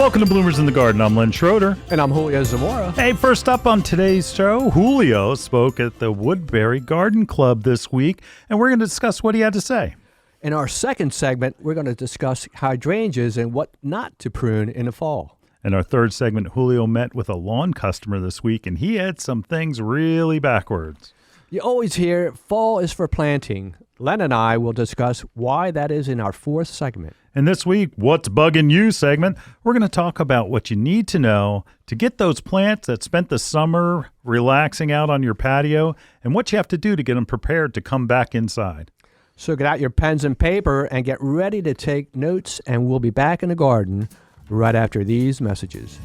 Welcome to Bloomers in the Garden. I'm Len Schroeder. And I'm Julio Zamora. Hey, first up on today's show, Julio spoke at the Woodbury Garden Club this week, and we're going to discuss what he had to say. In our second segment, we're going to discuss hydrangeas and what not to prune in the fall. In our third segment, Julio met with a lawn customer this week, and he had some things really backwards. You always hear fall is for planting. Len and I will discuss why that is in our fourth segment. And this week, What's Bugging You segment, we're going to talk about what you need to know to get those plants that spent the summer relaxing out on your patio and what you have to do to get them prepared to come back inside. So get out your pens and paper and get ready to take notes, and we'll be back in the garden right after these messages.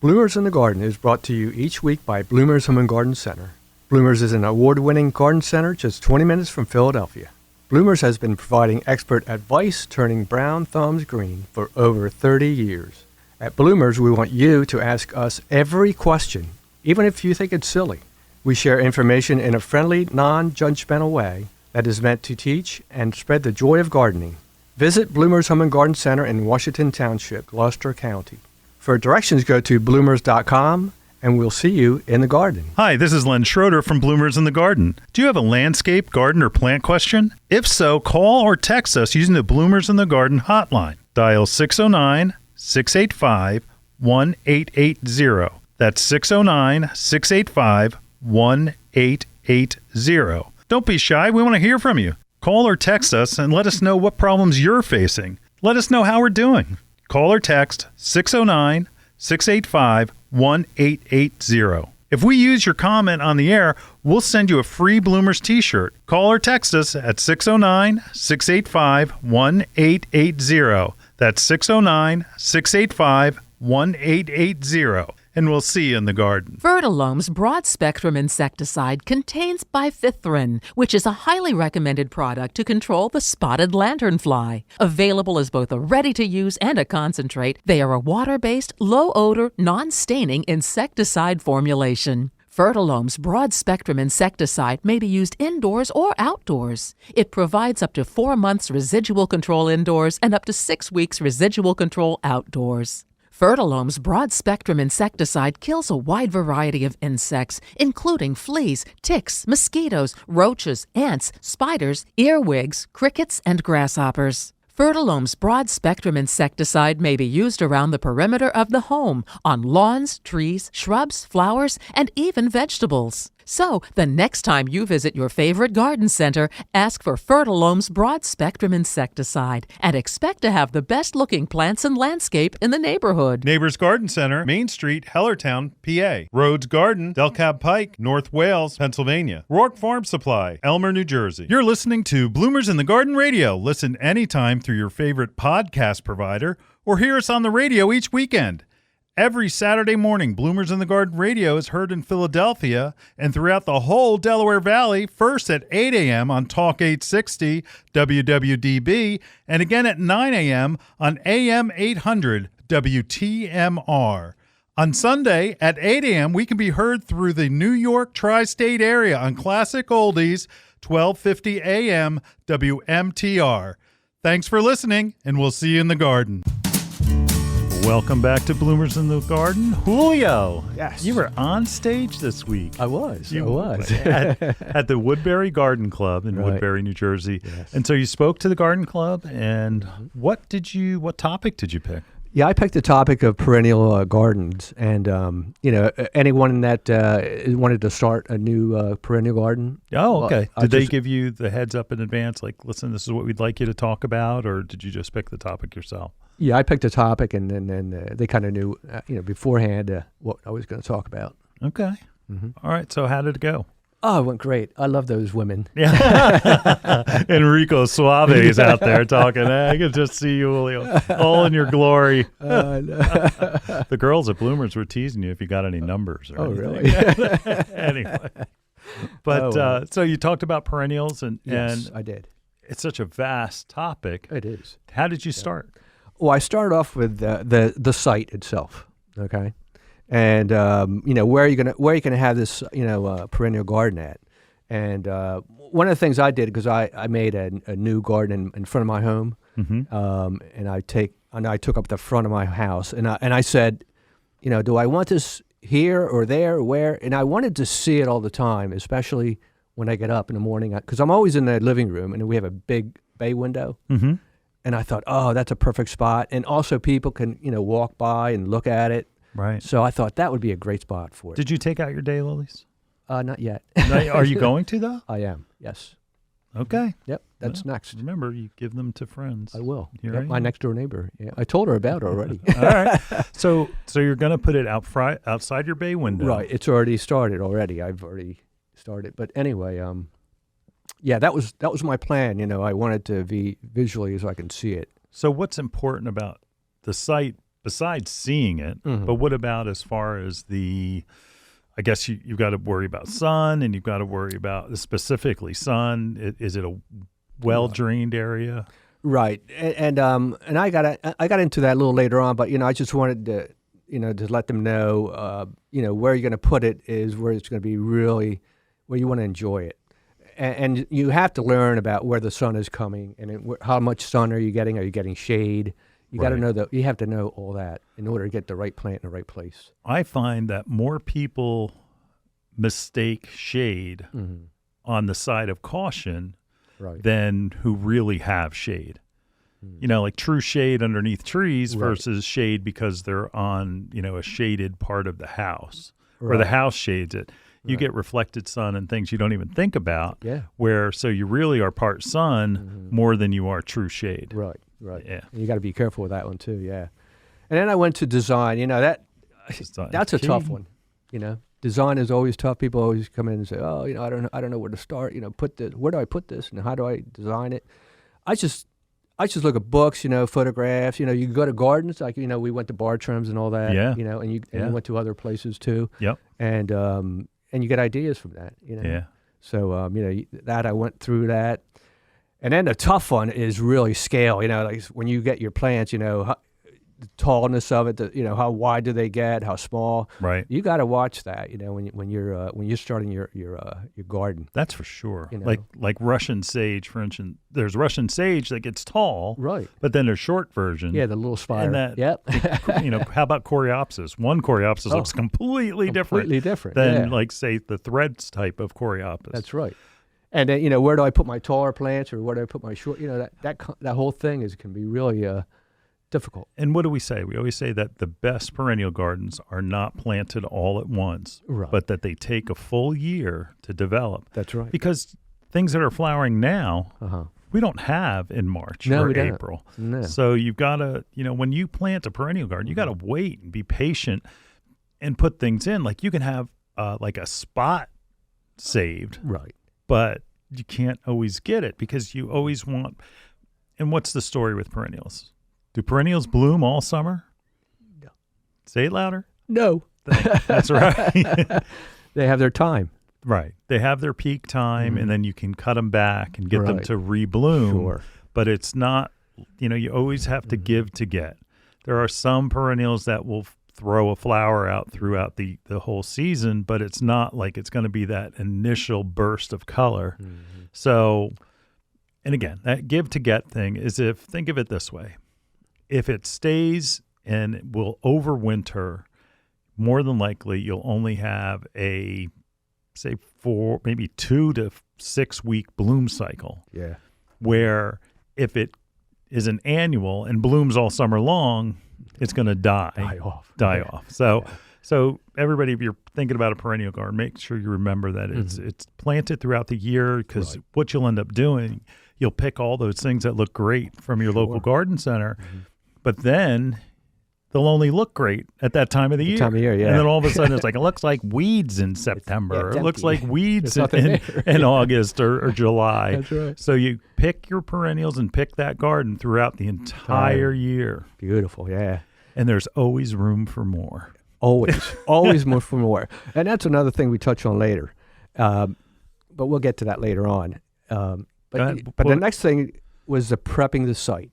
Bloomers in the Garden is brought to you each week by Bloomers Home and Garden Center. Bloomers is an award-winning garden center just 20 minutes from Philadelphia. Bloomers has been providing expert advice turning brown thumbs green for over 30 years. At Bloomers, we want you to ask us every question, even if you think it's silly. We share information in a friendly, non-judgmental way that is meant to teach and spread the joy of gardening. Visit Bloomers Home and Garden Center in Washington Township, Gloucester County. For directions, go to bloomers.com, and we'll see you in the garden. Hi, this is Len Schroeder from Bloomers in the Garden. Do you have a landscape, garden, or plant question? If so, call or text us using the Bloomers in the Garden hotline. Dial 609-685-1880. That's 609-685-1880. Don't be shy. We want to hear from you. Call or text us and let us know what problems you're facing. Let us know how we're doing. Call or text 609-685-1880. If we use your comment on the air, we'll send you a free Bloomers t-shirt. Call or text us at 609-685-1880. That's 609-685-1880. And we'll see you in the garden. Fertilome's broad-spectrum insecticide contains bifithrin, which is a highly recommended product to control the spotted lanternfly. Available as both a ready-to-use and a concentrate, they are a water-based, low-odor, non-staining insecticide formulation. Fertilome's broad-spectrum insecticide may be used indoors or outdoors. It provides up to 4 months residual control indoors and up to 6 weeks residual control outdoors. Fertilome's broad-spectrum insecticide kills a wide variety of insects, including fleas, ticks, mosquitoes, roaches, ants, spiders, earwigs, crickets, and grasshoppers. Fertilome's broad-spectrum insecticide may be used around the perimeter of the home, on lawns, trees, shrubs, flowers, and even vegetables. So, the next time you visit your favorite garden center, ask for Fertilome's broad-spectrum insecticide and expect to have the best-looking plants and landscape in the neighborhood. Neighbors Garden Center, Main Street, Hellertown, PA. Rhodes Garden, Delcab Pike, North Wales, Pennsylvania. Rourke Farm Supply, Elmer, New Jersey. You're listening to Bloomers in the Garden Radio. Listen anytime through your favorite podcast provider or hear us on the radio each weekend. Every Saturday morning, Bloomers in the Garden Radio is heard in Philadelphia and throughout the whole Delaware Valley, first at 8 a.m. on Talk 860 WWDB, and again at 9 a.m. on AM 800 WTMR. On Sunday at 8 a.m., we can be heard through the New York tri-state area on Classic Oldies, 1250 a.m. WMTR. Thanks for listening, and we'll see you in the garden. Welcome back to Bloomers in the Garden. Julio, Yes. you were on stage this week. I was. at the Woodbury Garden Club in Right. Woodbury, New Jersey. Yes. And so you spoke to the garden club, and what topic did you pick? Yeah, I picked the topic of perennial gardens, and anyone that wanted to start a new perennial garden. Oh, okay. I Did they just- give you the heads up in advance, like, listen, this is what we'd like you to talk about, or did you just pick the topic yourself? Yeah, I picked a topic, and then they kind of knew, beforehand what I was going to talk about. Okay. Mm-hmm. All right. So how did it go? Oh, it went great. I love those women. Yeah. Enrico Suave is out there talking. I can just see you, Julio, all in your glory. The girls at Bloomers were teasing you if you got any numbers. Or anything. Really? Anyway. But so you talked about perennials, Yes, and I did. it's such a vast topic. It is. How did you start? Well, I started off with the site itself, okay, and where you gonna have this perennial garden at, and one of the things I did, because I made a new garden in front of my home, and I took up the front of my house, and I said, do I want this here or there or where? And I wanted to see it all the time, especially when I get up in the morning, because I'm always in the living room, and we have a big bay window. Mm-hmm. And I thought, oh, that's a perfect spot. And also people can, walk by and look at it. Right. So I thought that would be a great spot for it. Did you take out your daylilies? Not yet. Are you going to, though? I am, yes. Okay. Yep, that's next. Remember, you give them to friends. I will. Here Yep, my next door neighbor. Yeah, I told her about it already. All right. So you're going to put it outside your bay window. Right. It's already started already. I've already started. But anyway, yeah, that was my plan. I wanted to be visually so I can see it. So what's important about the site besides seeing it? But what about as far as I guess you've got to worry about sun, and you've got to worry about specifically sun. Is it a well-drained area? Right. And I got into that a little later on, but I just wanted to to let them know where you're going to put it is where it's going to be really where you want to enjoy it. And you have to learn about where the sun is coming and how much sun are you getting? Are you getting shade? You got to know that. You have to know all that in order to get the right plant in the right place. I find that more people mistake shade on the side of caution than who really have shade. Like true shade underneath trees versus shade because they're on, a shaded part of the house where the house shades it. You get reflected sun and things you don't even think about. Yeah. So you really are part sun more than you are true shade. Right. Yeah. And you got to be careful with that one too. Yeah. And then I went to design. That's a tough one. Design is always tough. People always come in and say, "Oh, I don't know where to start. Where do I put this, and how do I design it?" I just look at books, photographs. You go to gardens, like we went to Bartram's and all that. Yeah. And you went to other places too. Yep. And you get ideas from that. Yeah. So that I went through that, and then the tough one is really scale. Like when you get your plants, the tallness of it. How wide do they get? How small? Right. You got to watch that. When you're starting your garden. That's for sure. Like Russian sage, for instance. There's Russian sage that gets tall. Right. But then there's short version. Yeah, the little spire. And that, yep. How about coreopsis? One coreopsis looks completely different than like say the threads type of coreopsis. That's right. And then where do I put my taller plants or where do I put my short? That whole thing can be really difficult. And what do we say? We always say that the best perennial gardens are not planted all at once, but that they take a full year to develop. That's right. Because things that are flowering now, we don't have in March or April. No. So you've got to, when you plant a perennial garden, you got to wait and be patient and put things in. Like you can have like a spot saved, right? But you can't always get it because you always want. And what's the story with perennials? Do perennials bloom all summer? No. Say it louder. No. That's right. They have their time. Right. They have their peak time, and then you can cut them back and get them to rebloom. Sure. But it's not, you always have to give to get. There are some perennials that will throw a flower out throughout the whole season, but it's not like it's going to be that initial burst of color. So, and again, that give to get thing is think of it this way. If it stays and it will overwinter, more than likely you'll only have a, say, 2 to 6 week bloom cycle. Yeah. Where if it is an annual and blooms all summer long, it's going to die off. So everybody, if you're thinking about a perennial garden, make sure you remember that it's planted throughout the year because what you'll end up doing, you'll pick all those things that look great from your local garden center, but then they'll only look great at that time of the year. Time of year, yeah. And then all of a sudden it's like, it looks like weeds in September. It's it looks like weeds in August or July. That's right. So you pick your perennials and pick that garden throughout the entire year. Beautiful, yeah. And there's always room for more. Always more for more. And that's another thing we touch on later. But we'll get to that later on. But the next thing was the prepping the site.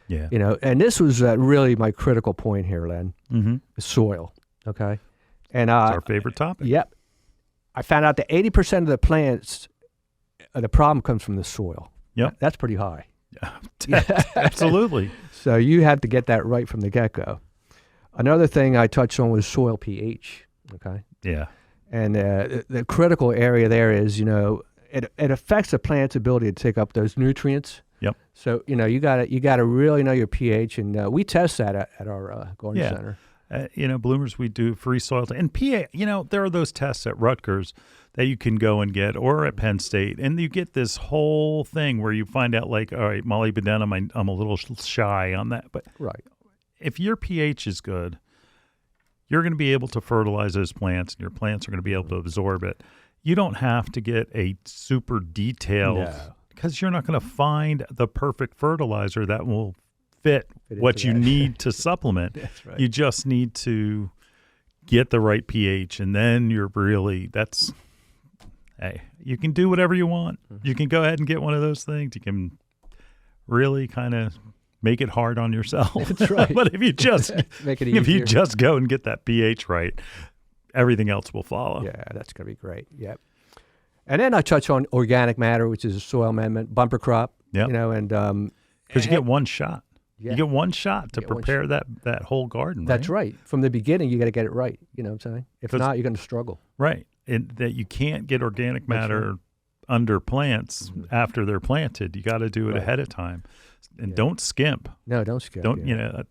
Yeah. And this was really my critical point here, Len. The soil. Okay. And it's our favorite topic. Yep. I found out that 80% of the plants, the problem comes from the soil. Yep. That's pretty high. Absolutely. So you have to get that right from the get-go. Another thing I touched on was soil pH. Okay. Yeah. And the critical area there is, it affects the plant's ability to take up those nutrients. Yep. So you gotta really know your pH, and we test that at our garden center. Bloomers, we do free soil. And PA, there are those tests at Rutgers that you can go and get, or at Penn State, and you get this whole thing where you find out, like, all right, molybdenum, I'm a little shy on that, but right. If your pH is good, you're going to be able to fertilize those plants, and your plants are going to be able to absorb it. You don't have to get a super detailed, because you're not going to find the perfect fertilizer that will fit what you need to supplement. That's right. You just need to get the right pH, and then hey, you can do whatever you want. You can go ahead and get one of those things. You can really kind of make it hard on yourself. That's right. But if you just make it easier. If you just go and get that pH right, everything else will follow. Yeah, that's going to be great. Yep. And then I touch on organic matter, which is a soil amendment, bumper crop. Yep. And because you get one shot. Yeah. You get one shot to prepare that whole garden. Right? That's right. From the beginning, you got to get it right. You know what I'm saying? If not, you're going to struggle. Right. And that you can't get organic matter under plants after they're planted. You got to do it ahead of time. And don't skimp. No, don't skimp.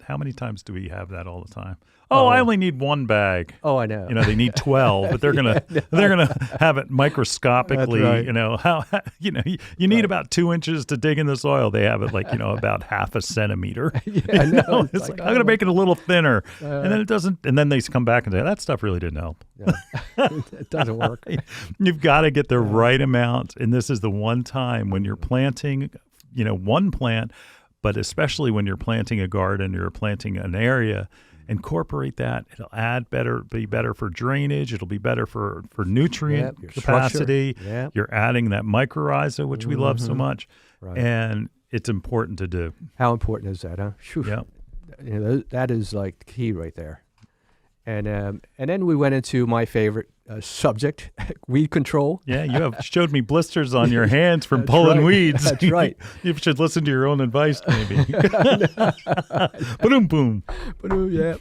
How many times do we have that all the time? Oh, I only need one bag. Oh, I know. They need 12, but they're gonna have it microscopically. Right. You need about 2 inches to dig in the soil. They have it about half a centimeter. I know. It's like I'm gonna make it a little thinner, and then it doesn't. And then they come back and say that stuff really didn't help. It doesn't work. You've got to get the right amount, and this is the one time when you're planting, one plant, but especially when you're planting a garden, you're planting an area. Incorporate that. It'll be better for drainage. It'll be better for nutrient capacity. Yep. You're adding that mycorrhiza, which we love so much. Right. And it's important to do. How important is that, huh? Yeah. That is like the key right there. And then we went into my favorite subject, weed control. Yeah, you have showed me blisters on your hands from pulling weeds. That's right. You should listen to your own advice, maybe. Boom, boom.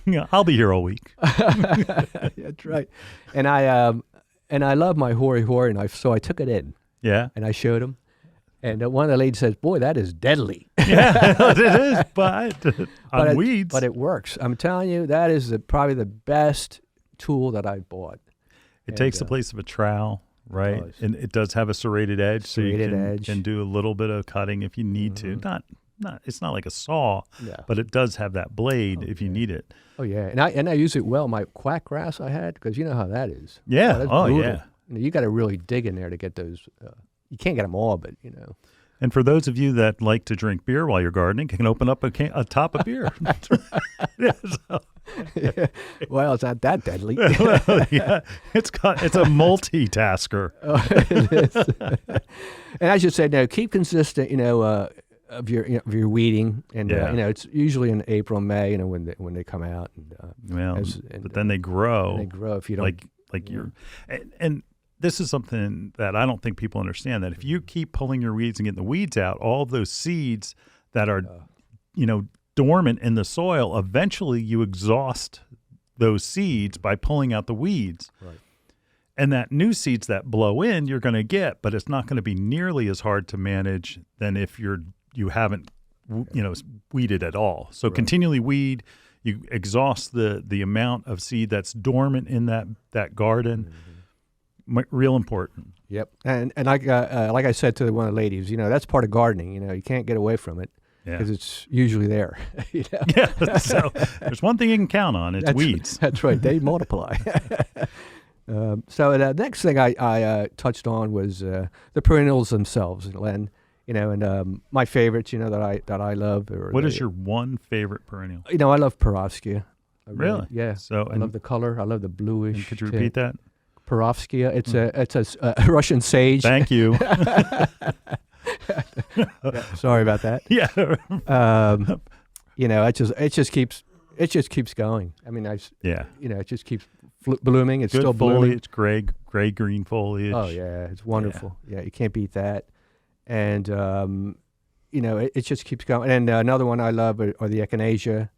Yeah, I'll be here all week. That's right. And I love my hori knife, so I took it in. Yeah. And I showed him. And one of the ladies says, "Boy, that is deadly." Yeah, it is, but on weeds. But it works. I'm telling you, that is probably the best tool that I bought. It takes the place of a trowel, right? And it does have a serrated edge, so you can do a little bit of cutting if you need to. Not it's not like a saw, but it does have that blade if you need it. Oh yeah, and I use it well. My quack grass I had, because you know how that is. Yeah. Yeah. You got to really dig in there to get those. You can't get them all, but And for those of you that like to drink beer while you're gardening, you can open up a top of beer. Well, it's not that deadly. It's a multitasker. It is. And I should say, no, keep consistent. Of your weeding, and it's usually in April, May. When they come out, but then they grow. And they grow if you don't like you're and. This is something that I don't think people understand, that if you keep pulling your weeds and getting the weeds out, all of those seeds that are, dormant in the soil, eventually you exhaust those seeds by pulling out the weeds. Right. And that new seeds that blow in, you're going to get, but it's not going to be nearly as hard to manage than if you haven't, weeded at all. So continually weed, you exhaust the amount of seed that's dormant in that garden. Mm-hmm. Real important. Yep. And like I said to one of the ladies, that's part of gardening. You can't get away from it because it's usually there. Yeah. So there's one thing you can count on. It's weeds. That's right. They multiply. So the next thing I touched on was the perennials themselves, Len. And my favorites, that I love. What is your one favorite perennial? I love Perovskia. Really? Yeah. So I love the color. I love the bluish. Could you repeat that? Perovskia. It's a Russian sage. Thank you. Sorry about that. Yeah. It just keeps going. I mean, it just keeps blooming. It's good still foliage, blooming. gray green foliage. Oh yeah, it's wonderful. Yeah, you can't beat that. And it just keeps going. And another one I love are the Echinacea.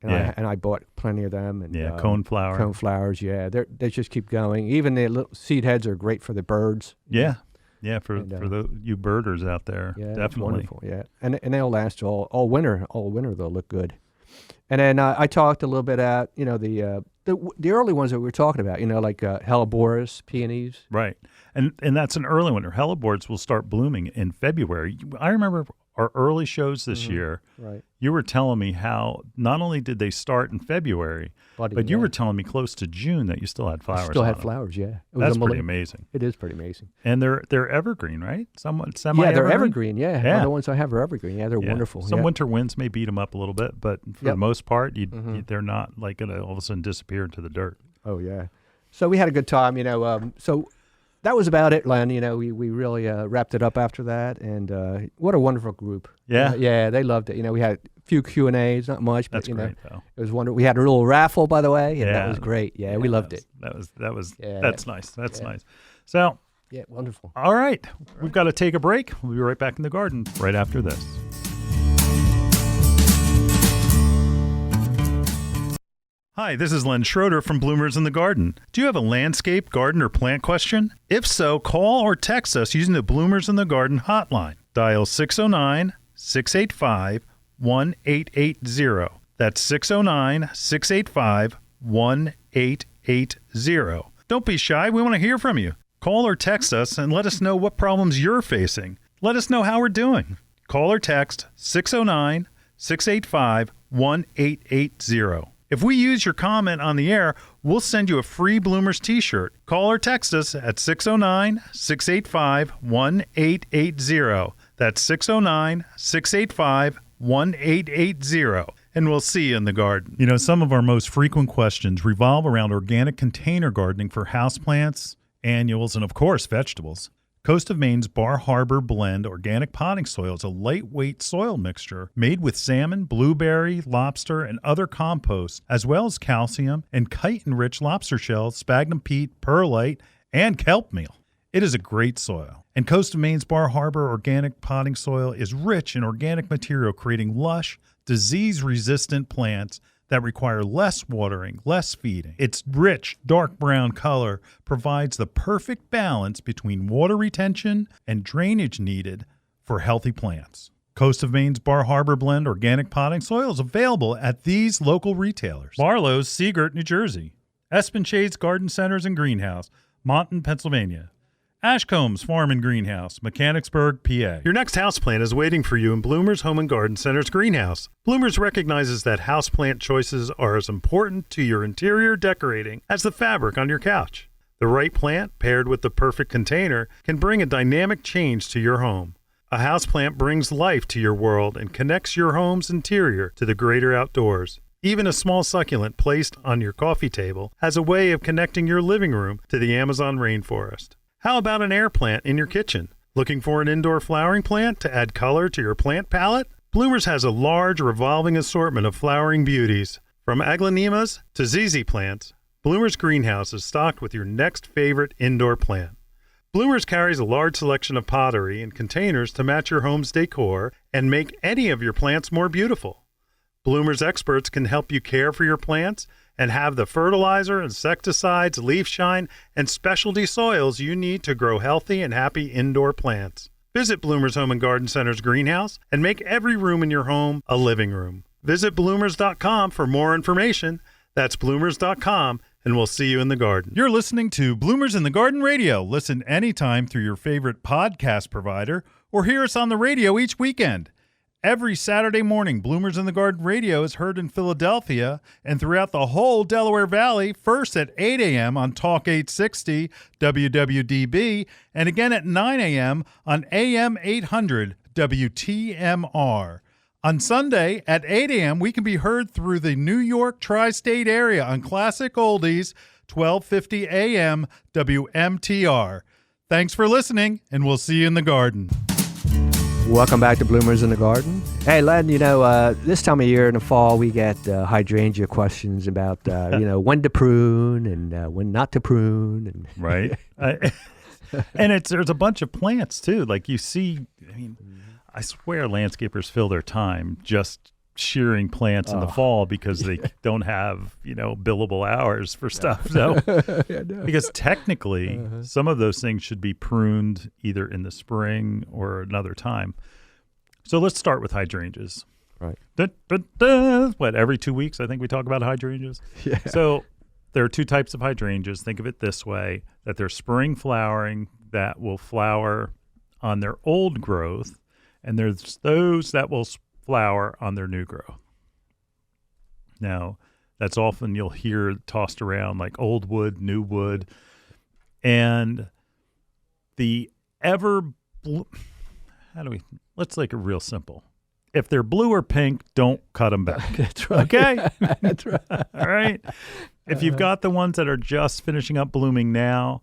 And I bought plenty of them. And coneflower. Coneflowers, they just keep going. Even the little seed heads are great for the birds. Yeah. Yeah, for you birders out there, definitely. Wonderful, yeah. And they'll last all winter. All winter they'll look good. And then I talked a little bit about, the early ones that we were talking about, like Helleborus, peonies. Right. And that's an early winter. Hellebores will start blooming in February. I remember our early shows this year. Right. You were telling me how not only did they start in February, but you were telling me close to June that you still had flowers. Still had flowers, yeah. That's pretty amazing. It is pretty amazing. And they're evergreen, right? Somewhat semi. Yeah, they're evergreen. Yeah. The ones I have are evergreen. Yeah, they're wonderful. Some winter winds may beat them up a little bit, but for the most part, they're not like going to all of a sudden disappear into the dirt. Oh yeah. So we had a good time, So that was about it, Len. We really wrapped it up after that, and what a wonderful group. Yeah, they loved it. We had a few Q&As, not much, but that's great, though. It was wonderful. We had a little raffle, by the way, and that was great. Yeah, we loved it. That's nice. That's nice. So yeah, wonderful. All right, we've got to take a break. We'll be right back in the garden right after this. Hi, this is Len Schroeder from Bloomers in the Garden. Do you have a landscape, garden, or plant question? If so, call or text us using the Bloomers in the Garden hotline. Dial 609-685-1880. That's 609-685-1880. Don't be shy. We want to hear from you. Call or text us and let us know what problems you're facing. Let us know how we're doing. Call or text 609-685-1880. If we use your comment on the air, we'll send you a free Bloomers t-shirt. Call or text us at 609-685-1880. That's 609-685-1880. And we'll see you in the garden. Some of our most frequent questions revolve around organic container gardening for houseplants, annuals, and of course, vegetables. Coast of Maine's Bar Harbor Blend organic potting soil is a lightweight soil mixture made with salmon, blueberry, lobster, and other composts, as well as calcium and chitin-rich lobster shells, sphagnum peat, perlite, and kelp meal. It is a great soil. And Coast of Maine's Bar Harbor organic potting soil is rich in organic material, creating lush, disease-resistant plants that require less watering, less feeding. Its rich, dark brown color provides the perfect balance between water retention and drainage needed for healthy plants. Coast of Maine's Bar Harbor Blend organic potting soil is available at these local retailers: Barlow's, Seagirt, New Jersey; Espenshades Garden Centers and Greenhouse, Monton, Pennsylvania; Ashcombs Farm and Greenhouse, Mechanicsburg, PA. Your next houseplant is waiting for you in Bloomers Home and Garden Center's greenhouse. Bloomers recognizes that houseplant choices are as important to your interior decorating as the fabric on your couch. The right plant, paired with the perfect container, can bring a dynamic change to your home. A houseplant brings life to your world and connects your home's interior to the greater outdoors. Even a small succulent placed on your coffee table has a way of connecting your living room to the Amazon rainforest. How about an air plant in your kitchen? Looking for an indoor flowering plant to add color to your plant palette? Bloomers has a large revolving assortment of flowering beauties. From aglaonemas to ZZ plants, Bloomers Greenhouse is stocked with your next favorite indoor plant. Bloomers carries a large selection of pottery and containers to match your home's decor and make any of your plants more beautiful. Bloomers experts can help you care for your plants and have the fertilizer, insecticides, leaf shine, and specialty soils you need to grow healthy and happy indoor plants. Visit Bloomers Home and Garden Center's greenhouse and make every room in your home a living room. Visit bloomers.com for more information. That's bloomers.com, and we'll see you in the garden. You're listening to Bloomers in the Garden Radio. Listen anytime through your favorite podcast provider or hear us on the radio each weekend. Every Saturday morning, Bloomers in the Garden Radio is heard in Philadelphia and throughout the whole Delaware Valley, first at 8 a.m. on Talk 860 WWDB, and again at 9 a.m. on AM 800 WTMR. On Sunday at 8 a.m., we can be heard through the New York tri-state area on Classic Oldies, 1250 a.m. WMTR. Thanks for listening, and we'll see you in the garden. Welcome back to Bloomers in the Garden. Hey, Len, this time of year in the fall, we get hydrangea questions about, when to prune and when not to prune. And right. And there's a bunch of plants, too. Like you see, I swear landscapers fill their time just shearing plants in the fall because they don't have, billable hours for stuff. So, because technically some of those things should be pruned either in the spring or another time. So let's start with hydrangeas. Right. What, every 2 weeks I think we talk about hydrangeas? Yeah. So there are two types of hydrangeas. Think of it this way, that they're spring flowering that will flower on their old growth, and there's those that will flower on their new growth. Now, that's often you'll hear tossed around like old wood, new wood, and let's make it real simple. If they're blue or pink, don't cut them back. That's right. Okay? That's right. All right? If you've got the ones that are just finishing up blooming now,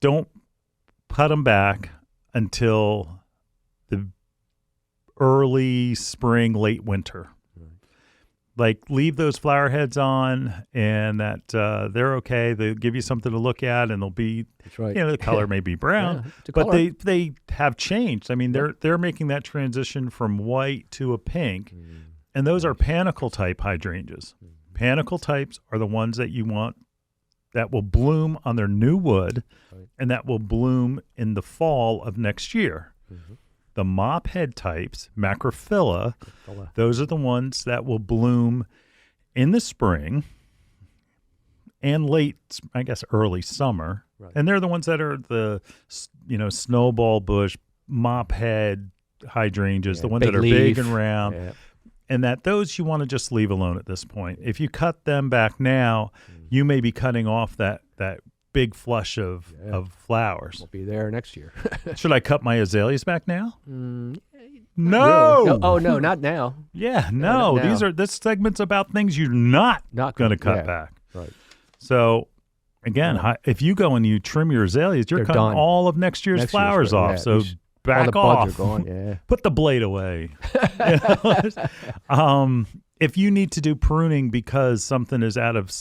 don't cut them back until the early spring, late winter. Like, leave those flower heads on, and that they're okay. They'll give you something to look at, and they'll be, That's right. the color may be brown, it's a but color. they have changed. I mean, they're making that transition from white to a pink, and those are panicle type hydrangeas. Panicle types are the ones that you want that will bloom on their new wood, and that will bloom in the fall of next year. The mop head types, macrophylla, those are the ones that will bloom in the spring and late, I guess, early summer. Right. And they're the ones that are the, snowball bush, mop head hydrangeas, the ones that are big and round. Yeah. And that those you want to just leave alone at this point. If you cut them back now, you may be cutting off that big flush of flowers. We'll be there next year. Should I cut my azaleas back now? No. Really. No. Oh, no, not now. Yeah, no. Not now. This segment's about things you're not going to cut back. Right. So, again, if you go and you trim your azaleas, you're cutting all of next year's flowers off. Yeah, so back all the off. buds are gone. Yeah. Put the blade away. If you need to do pruning because something is out of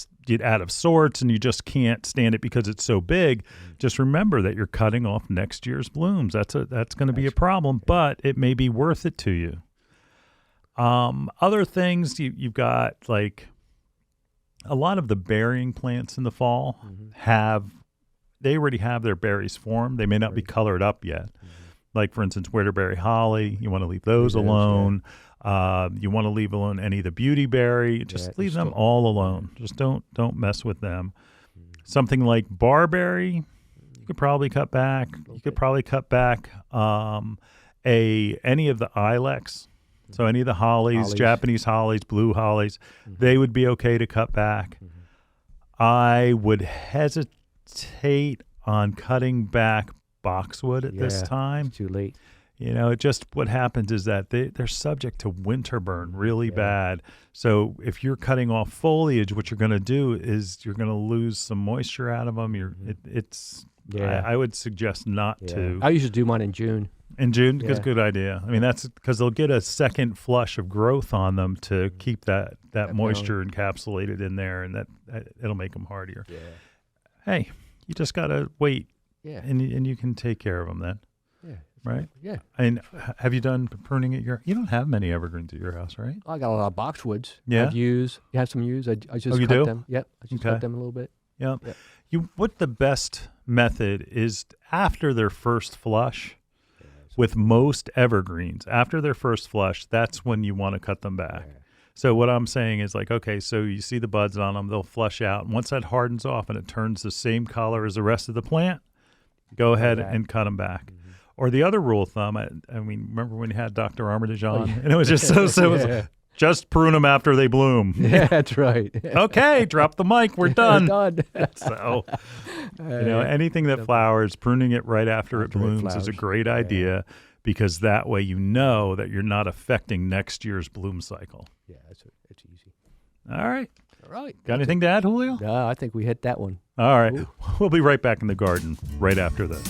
sorts and you just can't stand it because it's so big, just remember that you're cutting off next year's blooms. That's going to be a problem, but it may be worth it to you. Other things you've got, like a lot of the berrying plants in the fall they already have their berries formed. They may not be colored up yet. Like, for instance, winterberry holly, you want to leave those alone. You want to leave alone any of the beautyberry. Just leave them all alone. Just don't mess with them. Something like barberry, you could probably cut back. You could probably cut back any of the ilex. So any of the hollies, Japanese hollies, blue hollies, they would be okay to cut back. I would hesitate on cutting back boxwood at this time. It's too late. What happens is that they're subject to winter burn really bad. So if you're cutting off foliage, what you're going to do is you're going to lose some moisture out of them. I would suggest not to. I usually do mine in June. In June? That's a good idea. I mean, that's because they'll get a second flush of growth on them to keep that moisture encapsulated in there, and that it'll make them hardier. Yeah. Hey, you just got to wait, and you can take care of them then. Yeah. Right? Yeah. And have you done pruning at you don't have many evergreens at your house, right? I got a lot of boxwoods. Yeah. You have some yews. I just cut them. Yep. I just cut them a little bit. Yep. What the best method is after their first flush. With most evergreens, after their first flush, that's when you want to cut them back. Yeah. So what I'm saying is like, okay, so you see the buds on them, they'll flush out. And once that hardens off and it turns the same color as the rest of the plant, go ahead and cut them back. Or the other rule of thumb, I mean, remember when you had Dr. Armitage on? And it was just just prune them after they bloom. Yeah, that's right. Okay, drop the mic. We're done. We're done. So, anything that flowers, pruning it right after it blooms is a great idea because that way you know that you're not affecting next year's bloom cycle. Yeah, it's easy. All right. Right. Got anything to add, Julio? No, I think we hit that one. All right. Ooh. We'll be right back in the garden right after this.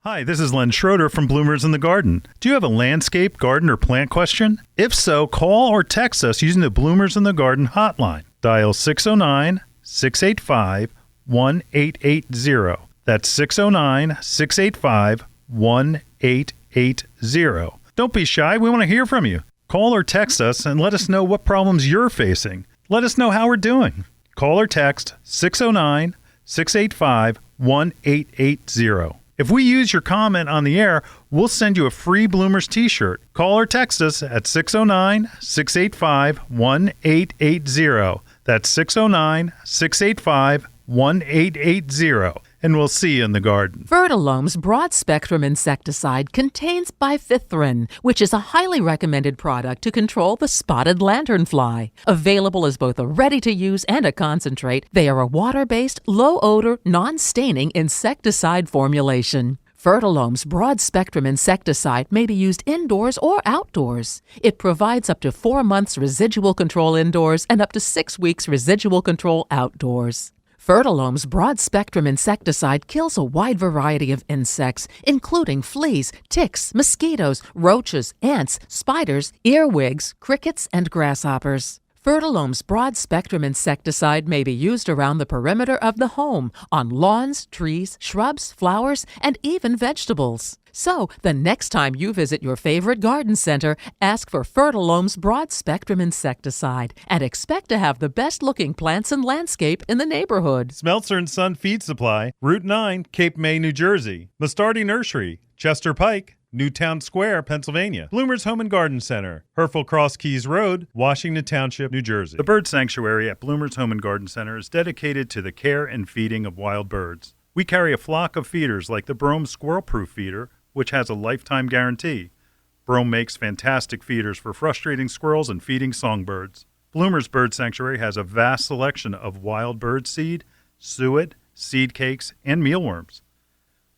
Hi, this is Len Schroeder from Bloomers in the Garden. Do you have a landscape, garden, or plant question? If so, call or text us using the Bloomers in the Garden hotline. Dial 609-685-1880. That's 609-685-1880. Don't be shy. We want to hear from you. Call or text us and let us know what problems you're facing. Let us know how we're doing. Call or text 609-685-1880. If we use your comment on the air, we'll send you a free Bloomers t-shirt. Call or text us at 609-685-1880. That's 609-685-1880. And we'll see you in the garden. Fertilome's broad-spectrum insecticide contains bifithrin, which is a highly recommended product to control the spotted lanternfly. Available as both a ready-to-use and a concentrate, they are a water-based, low-odor, non-staining insecticide formulation. Fertilome's broad-spectrum insecticide may be used indoors or outdoors. It provides up to 4 months residual control indoors and up to 6 weeks residual control outdoors. Fertilome's broad-spectrum insecticide kills a wide variety of insects, including fleas, ticks, mosquitoes, roaches, ants, spiders, earwigs, crickets, and grasshoppers. Fertilome's broad-spectrum insecticide may be used around the perimeter of the home, on lawns, trees, shrubs, flowers, and even vegetables. So, the next time you visit your favorite garden center, ask for Fertilome's broad-spectrum insecticide and expect to have the best-looking plants and landscape in the neighborhood. Smeltzer & Son Feed Supply, Route 9, Cape May, New Jersey. Mastardi Nursery, Chester Pike, Newtown Square, Pennsylvania. Bloomers Home and Garden Center, Herefel Cross Keys Road, Washington Township, New Jersey. The Bird Sanctuary at Bloomers Home and Garden Center is dedicated to the care and feeding of wild birds. We carry a flock of feeders like the Brome Squirrel-Proof Feeder, which has a lifetime guarantee. Brome makes fantastic feeders for frustrating squirrels and feeding songbirds. Bloomers Bird Sanctuary has a vast selection of wild bird seed, suet, seed cakes, and mealworms.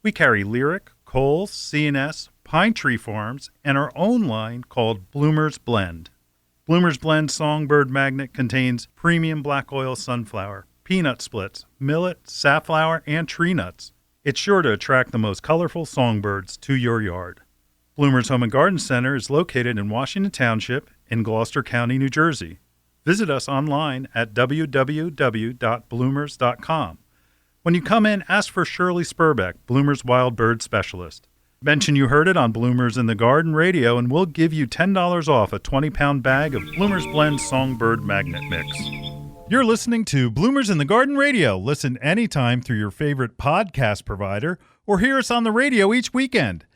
We carry Lyric, Coles, C&S, Pine Tree Farms, and our own line called Bloomers Blend. Bloomers Blend Songbird Magnet contains premium black oil sunflower, peanut splits, millet, safflower, and tree nuts. It's sure to attract the most colorful songbirds to your yard. Bloomers Home and Garden Center is located in Washington Township in Gloucester County, New Jersey. Visit us online at www.bloomers.com. When you come in, ask for Shirley Spurbeck, Bloomers Wild Bird Specialist. Mention you heard it on Bloomers in the Garden Radio, and we'll give you $10 off a 20-pound bag of Bloomers Blend Songbird Magnet Mix. You're listening to Bloomers in the Garden Radio. Listen anytime through your favorite podcast provider or hear us on the radio each weekend.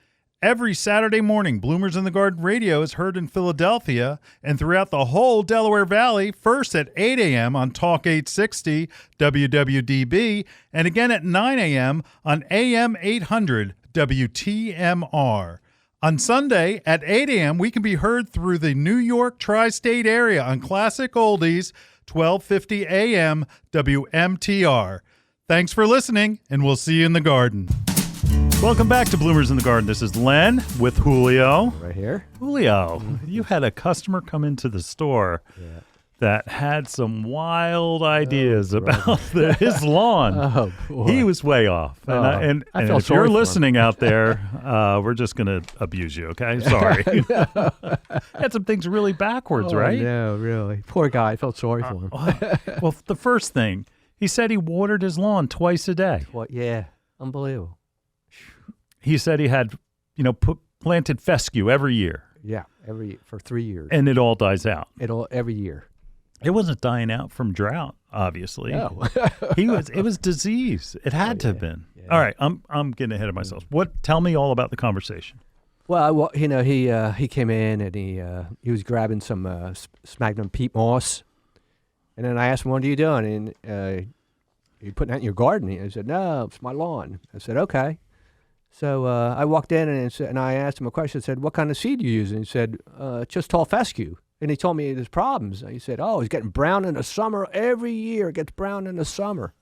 Every Saturday morning, Bloomers in the Garden Radio is heard in Philadelphia and throughout the whole Delaware Valley, first at 8 a.m. on Talk 860 WWDB and again at 9 a.m. on AM 800 WTMR. On Sunday at 8 a.m., we can be heard through the New York tri-state area on Classic Oldies 1250 AM WMTR. Thanks for listening, and we'll see you in the garden. Welcome back to Bloomers in the Garden. This is Len with Julio. Right here. Julio, you had a customer come into the store that had some wild ideas about his lawn. Oh, boy. He was way off. And I felt if sorry you're for him. listening out there, we're just going to abuse you, okay? Sorry. Had some things really backwards, right? No, really. Poor guy. I felt sorry for him. Well, the first thing, he said he watered his lawn twice a day. What? Yeah. Unbelievable. He said he had, planted fescue every year. Yeah. For 3 years. And it all dies out. Every year. It wasn't dying out from drought, obviously. No. It was disease. It had to have been. Yeah. All right, I'm getting ahead of myself. Tell me all about the conversation. Well, he came in and he was grabbing some sphagnum peat moss, and then I asked him, "What are you doing?" And you putting that in your garden? He said, "No, it's my lawn." I said, "Okay." So I walked in and I asked him a question. I said, "What kind of seed do you use?" And he said, "Just tall fescue." And he told me his problems. He said, "Oh, he's getting brown in the summer every year. It gets brown in the summer."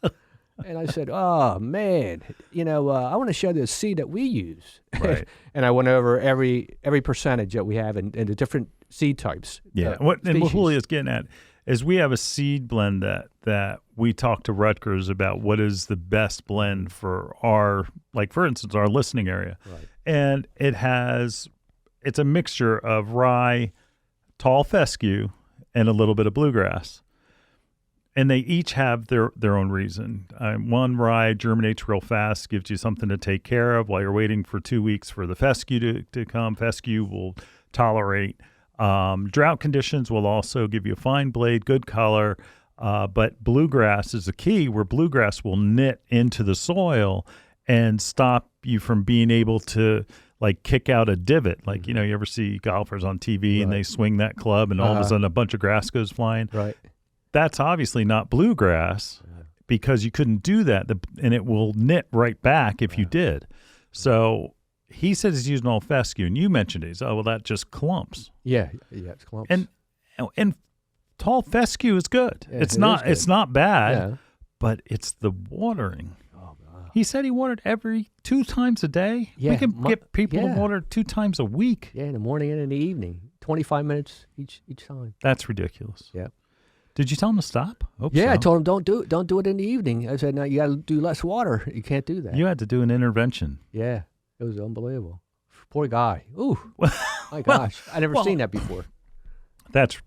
And I said, "Oh man, I want to show this seed that we use." Right. And I went over every percentage that we have in the different seed types. Yeah. What Julio's getting at is we have a seed blend that we talk to Rutgers about what is the best blend for our, like for instance, our listening area. Right. And it's a mixture of rye, tall fescue, and a little bit of bluegrass. And they each have their own reason. One rye germinates real fast, gives you something to take care of while you're waiting for 2 weeks for the fescue to come. Fescue will tolerate drought conditions, will also give you a fine blade, good color. But bluegrass is the key, where bluegrass will knit into the soil and stop you from being able to like kick out a divot. Like, you ever see golfers on TV and they swing that club and all of a sudden a bunch of grass goes flying? Right. That's obviously not bluegrass because you couldn't do that, and it will knit right back if you did. So he says he's using all fescue, and you mentioned it. Oh, well, that just clumps. Yeah, it's clumps. And tall fescue is good. Yeah, it's not bad, Yeah. but it's the watering. Oh, God. He said he watered every 2 times a day. Yeah, We can get people to yeah. water 2 times a week. Yeah, in the morning and in the evening. 25 minutes each time. That's ridiculous. Yeah. Did you tell him to stop? Hope Yeah, so. I told him don't do it in the evening. I said, no, you got to do less water. You can't do that. You had to do an intervention. Yeah, it was unbelievable. Poor guy. Ooh, my gosh, I never seen that before. That's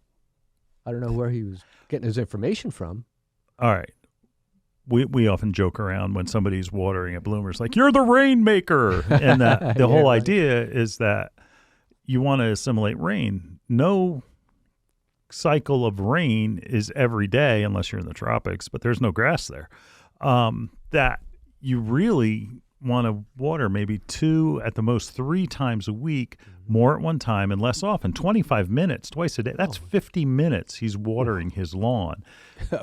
I don't know where he was getting his information from. all right. We often joke around when somebody's watering at bloomers, like, you're the rainmaker. And that the whole idea is that you want to assimilate rain. No cycle of rain is every day unless you're in the tropics, but there's no grass there. That you really want to water maybe 2, at the most 3 times a week, more at one time and less often. 25 minutes twice a day. That's 50 minutes he's watering his lawn.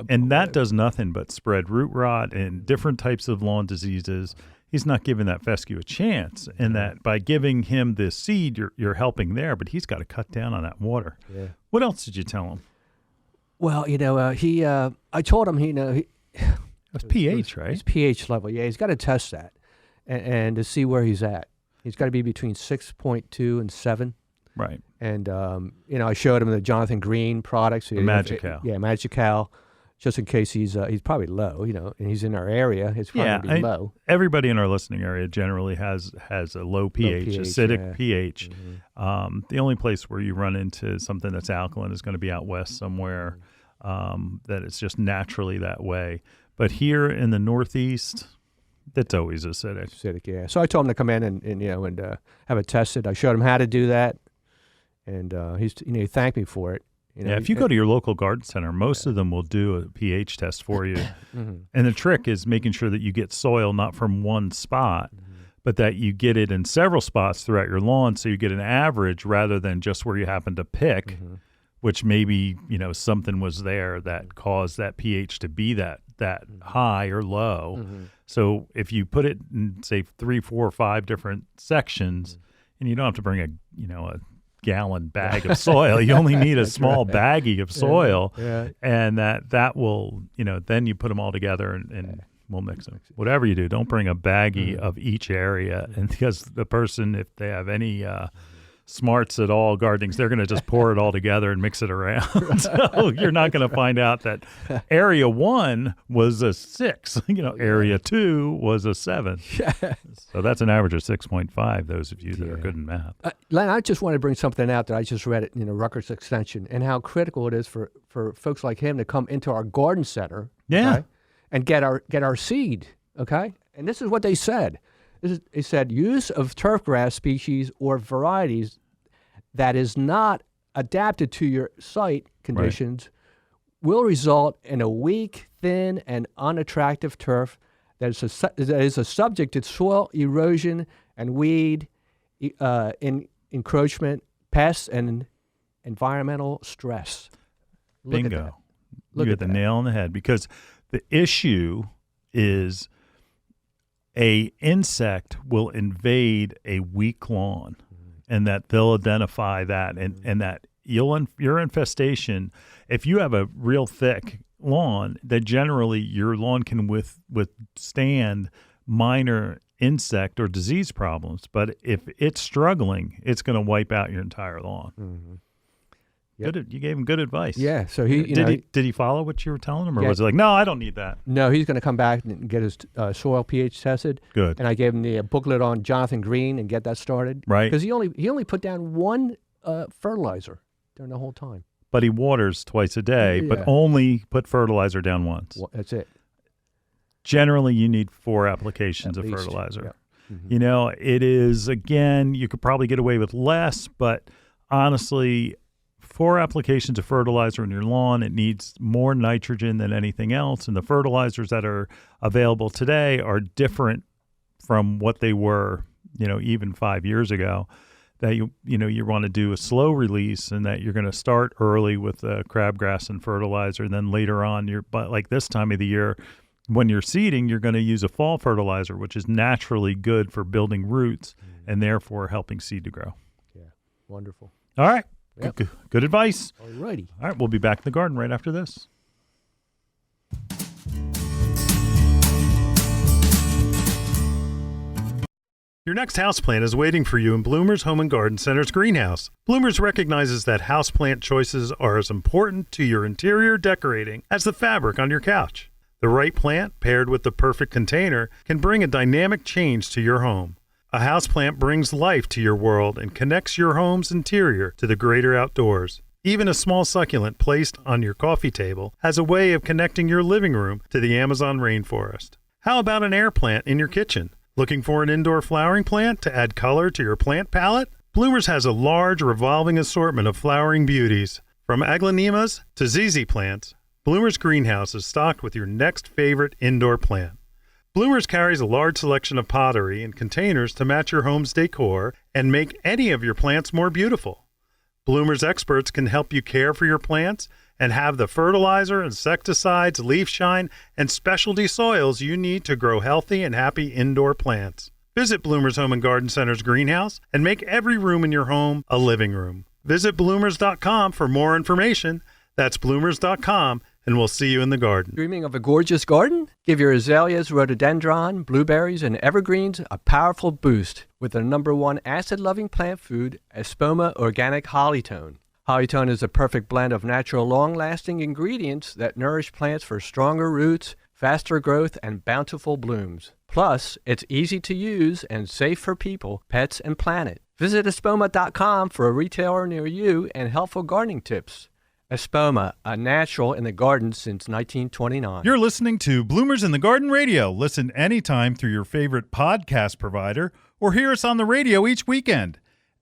And that does nothing but spread root rot and different types of lawn diseases. He's not giving that fescue a chance. And that by giving him this seed, you're helping there, but he's got to cut down on that water. Yeah. What else did you tell him? Well, I told him, It's pH, right? His pH level. Yeah, he's got to test that and to see where he's at. He's got to be between 6.2 and 7. Right. And, I showed him the Jonathan Green products. The Magical. Yeah, Magical, just in case he's probably low, and he's in our area. It's probably going to be low. Everybody in our listening area generally has a low pH, acidic pH. Mm-hmm. The only place where you run into something that's alkaline is going to be out west somewhere, that it's just naturally that way. But here in the Northeast, it's always acidic. Acidic, yeah. So I told him to come in and have it tested. I showed him how to do that, and he thanked me for it. If you go to your local garden center, most of them will do a pH test for you. Mm-hmm. And the trick is making sure that you get soil not from one spot, but that you get it in several spots throughout your lawn, so you get an average rather than just where you happen to pick, which maybe something was there that caused that pH to be that high or low. So if you put it in, say, 3, 4, 5 different sections, and you don't have to bring a gallon bag of soil, you only need a small baggie of soil, and that will then you put them all together and we'll mix them. Whatever you do, don't bring a baggie of each area, and because the person, if they have any smarts at all gardening, they're going to just pour it all together and mix it around. So you're not going to find out that area 1 was a 6, area 2 was a 7. So that's an average of 6.5, those of you that are good in math. Len, I just want to bring something out that I just read it in Rutgers Extension, and how critical it is for folks like him to come into our garden center, okay, and get our seed, okay? And this is what they said. They said, use of turfgrass species or varieties that is not adapted to your site conditions will result in a weak, thin, and unattractive turf that is a subject to soil erosion and weed encroachment, pests, and environmental stress. Bingo. You hit the nail on the head, because the issue is a insect will invade a weak lawn, and that they'll identify that, and that your infestation, if you have a real thick lawn, that generally your lawn can withstand minor insect or disease problems. But if it's struggling, it's going to wipe out your entire lawn. Yep. You gave him good advice. Yeah. So he did he follow what you were telling him, or was he like, no, I don't need that? No, he's going to come back and get his soil pH tested. Good. And I gave him the booklet on Jonathan Green and get that started. Right. Because he only put down one fertilizer during the whole time. but he waters twice a day, but only put fertilizer down once. Well, that's it. Generally, you need 4 applications At of least. fertilizer. Yeah. Mm-hmm. You know, it is, again, you could probably get away with less, but honestly, 4 applications of fertilizer on your lawn, it needs more nitrogen than anything else. And the fertilizers that are available today are different from what they were, even 5 years ago. That you want to do a slow release, and that you're going to start early with crabgrass and fertilizer. And then later on, but like this time of the year, when you're seeding, you're going to use a fall fertilizer, which is naturally good for building roots and therefore helping seed to grow. Yeah, wonderful. All right. Yep. Good advice. All righty. All right, we'll be back in the garden right after this. Your next houseplant is waiting for you in Bloomer's Home and Garden Center's greenhouse. Bloomers recognizes that houseplant choices are as important to your interior decorating as the fabric on your couch. The right plant, paired with the perfect container, can bring a dynamic change to your home. A houseplant brings life to your world and connects your home's interior to the greater outdoors. Even a small succulent placed on your coffee table has a way of connecting your living room to the Amazon rainforest. How about an air plant in your kitchen? Looking for an indoor flowering plant to add color to your plant palette? Bloomers has a large revolving assortment of flowering beauties. From aglaonemas to ZZ plants, Bloomers Greenhouse is stocked with your next favorite indoor plant. Bloomers carries a large selection of pottery and containers to match your home's decor and make any of your plants more beautiful. Bloomers experts can help you care for your plants and have the fertilizer, insecticides, leaf shine, and specialty soils you need to grow healthy and happy indoor plants. Visit Bloomers Home and Garden Center's greenhouse and make every room in your home a living room. Visit bloomers.com for more information. That's bloomers.com, and we'll see you in the garden. Dreaming of a gorgeous garden? Give your azaleas, rhododendron, blueberries, and evergreens a powerful boost with the #1 acid-loving plant food, Espoma Organic Hollytone. Hollytone is a perfect blend of natural, long-lasting ingredients that nourish plants for stronger roots, faster growth, and bountiful blooms. Plus, it's easy to use and safe for people, pets, and planet. Visit espoma.com for a retailer near you and helpful gardening tips. Espoma, a natural in the garden since 1929. You're listening to Bloomers in the Garden Radio. Listen anytime through your favorite podcast provider or hear us on the radio each weekend.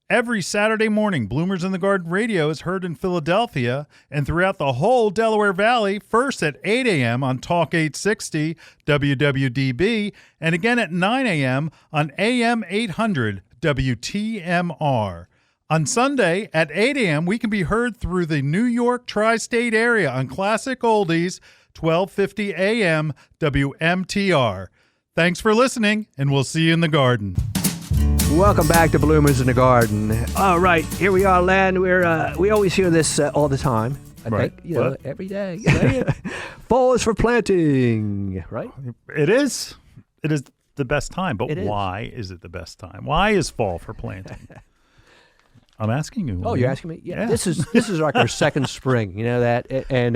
Every Saturday morning, Bloomers in the Garden Radio is heard in Philadelphia and throughout the whole Delaware Valley, first at 8 a.m. on Talk 860 WWDB and again at 9 a.m. on AM 800 WTMR. On Sunday at 8 a.m., we can be heard through the New York tri-state area on Classic Oldies, 1250 a.m. WMTR. Thanks for listening, and we'll see you in the garden. Welcome back to Bloomers in the Garden. All right, here we are, Len. We always hear this all the time. I Right. think, What? every day. Fall is for planting, right? It is. It is the best time, but It is. why is it the best time? Why is fall for planting? I'm asking you. Oh, you're asking me? Yeah. Yeah. This is like our second spring, you know that? And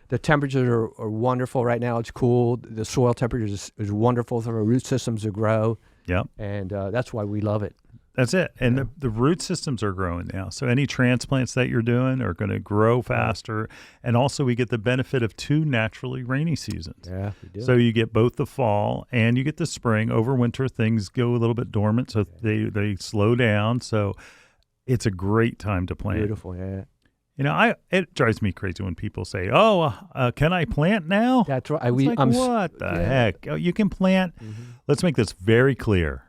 the temperatures are wonderful right now. It's cool. The soil temperature is wonderful for our root systems to grow. Yep. And that's why we love it. That's it. And the root systems are growing now. So any transplants that you're doing are going to grow faster. And also we get the benefit of 2 naturally rainy seasons. Yeah, we do. So you get both the fall and you get the spring. Over winter, things go a little bit dormant, so they slow down. So it's a great time to plant. Beautiful, yeah. You know, it drives me crazy when people say, "Oh, can I plant now?" That's right. It's like, what the heck? Oh, you can plant. Mm-hmm. Let's make this very clear.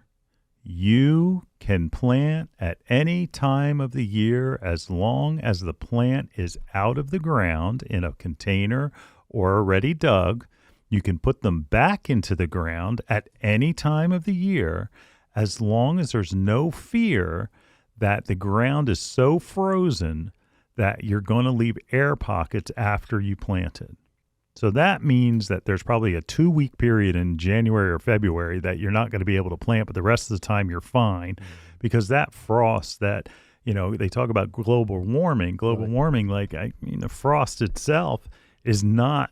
You can plant at any time of the year as long as the plant is out of the ground in a container or already dug. You can put them back into the ground at any time of the year as long as there's no fear that the ground is so frozen that you're going to leave air pockets after you plant it. So that means that there's probably a 2-week period in January or February that you're not going to be able to plant, but the rest of the time you're fine because that frost that, they talk about global warming, the frost itself is not,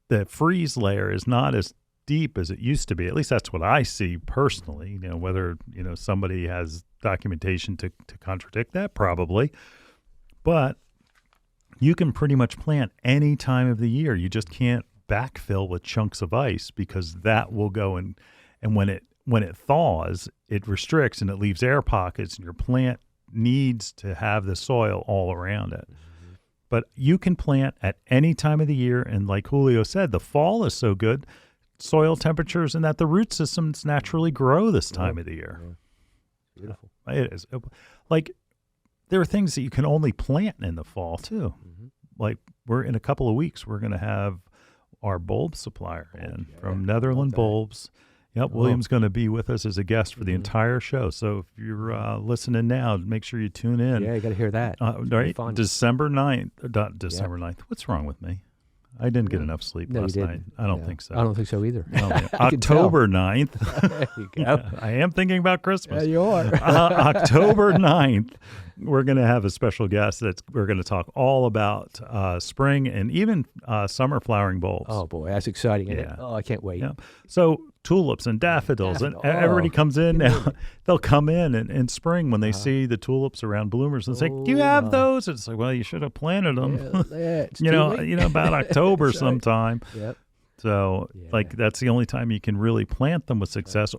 the freeze layer is not as deep as it used to be. At least that's what I see personally, whether, somebody has documentation to contradict that, probably. But you can pretty much plant any time of the year. You just can't backfill with chunks of ice because that will go and when it thaws, it restricts and it leaves air pockets, and your plant needs to have the soil all around it. But you can plant at any time of the year, and like Julio said, the fall is so good, soil temperatures, and that the root systems naturally grow this time of the year. Beautiful. It is. Like, there are things that you can only plant in the fall too. Like, we're in a couple of weeks, we're going to have our bulb supplier in from Netherland Bulbs. Yep, William's going to be with us as a guest for the entire show. So if you're listening now, make sure you tune in. Yeah, you got to hear that. Right, December 9th. Not December 9th. What's wrong with me? I didn't get enough sleep last night. I don't think so. I don't think so either. No, October 9th. There you go. I am thinking about Christmas. Yeah, you are. October 9th, we're going to have a special guest we're going to talk all about spring and even summer flowering bulbs. Oh, boy, that's exciting. Isn't it? Yeah. Oh, I can't wait. Yeah. So tulips and daffodils, and everybody comes in now. They'll come in spring when they see the tulips around bloomers and say, "Do you have those?" It's like, well, you should have planted them. It's you know, about October That's right. sometime. Yep. So, like, that's the only time you can really plant them with success,